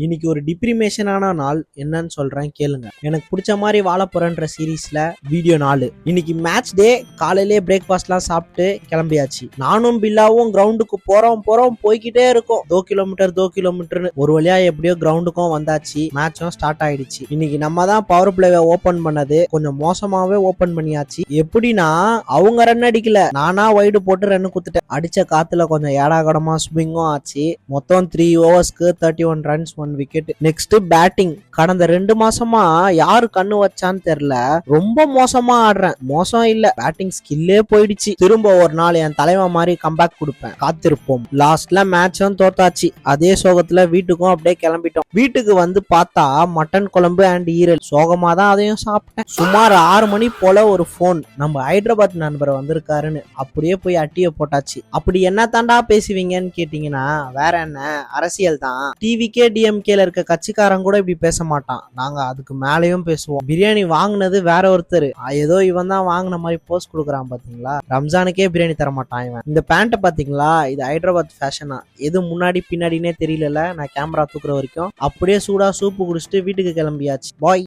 இன்னைக்கு ஒரு டிப்ரிமேஷனான நாள். என்னன்னு சொல்றேன் கேளுங்க. எனக்கு பிடிச்ச மாதிரி வாழ போறேன்ற சீரீஸ்ல வீடியோ 4. இன்னைக்கு மேட்ச் டே. காலையிலே பிரேக்ஃபாஸ்ட்லாம் சாப்பிட்டு கிளம்பியாச்சு. நானும் பில்லாவும் கிரவுண்டுக்கு போறோம் போய்கிட்டே இருக்கோம். 2 கிலோமீட்டர்னு ஒரு வழியா எப்படியோ கிரவுண்டுக்கும் வந்தாச்சு. மேட்சும் ஸ்டார்ட் ஆயிடுச்சு. இன்னைக்கு நம்ம தான் பவர் பிளேவை ஓபன் பண்ணது. கொஞ்சம் மோசமாவே ஓபன் பண்ணியாச்சு. எப்படின்னா அவங்க ரன் அடிக்கல, நானா வைடு போட்டு ரன் குத்துட்டேன். அடிச்ச காத்துல கொஞ்சம் ஏடாகடமா ஸ்விங்கும் ஆச்சு. மொத்தம் 3 ஓவர்ஸ்க்கு 31 ரன்ஸ், 1 விக்கெட். Next batting. கடந்த 2 மாசமா யாரு கண்ணு வச்சான்னு தெரியல, ரொம்ப மோசமா ஆடுறேன். மோசம் இல்ல, பேட்டிங் ஸ்கில்லே போயிடுச்சு. திரும்ப ஒரு நாள் என் தலைவன் மாதிரி கம்பேக் கொடுப்பேன், காத்திருப்போம். லாஸ்ட்ல மேட்சும் தோத்தாச்சு. அதே சோகத்துல வீட்டுக்கும் அப்படியே கிளம்பிட்டோம். வீட்டுக்கு வந்து பார்த்தா மட்டன் குழம்பு அண்ட் ஈரல். சோகமா தான் அதையும் சாப்பிட்டேன். சுமார் 6 மணி போல ஒரு போன், நம்ம ஹைதராபாத் நண்பர் வந்திருக்காருன்னு. அப்படியே போய் அட்டிய போட்டாச்சு. அப்படி என்ன தாண்டா பேசுவீங்கன்னு கேட்டீங்கன்னா வேற என்ன, அரசியல் தான். டிவிகே டிஎம்கேல இருக்க கட்சிக்காரன் கூட இப்படி பேச மாட்டான். நாங்க அதுக்கு மேலேயும் பேசுவோம். பிரியாணி வாங்கினது வேற ஒருத்தர், ஏதோ இவன் தான் வாங்கின மாதிரி போஸ்ட் கொடுக்குறான் பாத்தீங்களா. ரம்ஜானுக்கே பிரியாணி தர மாட்டான் இவன். இந்த பேண்ட்டை பாத்தீங்களா, இது ஹைதராபாத் ஃபேஷனா. எது முன்னாடி பின்னாடினே தெரியல. நான் கேமரா தூக்குற வரைக்கும் அப்படியே சூடா சூப்பு குடிச்சிட்டு வீட்டுக்கு கிளம்பியாச்சு. பாய்.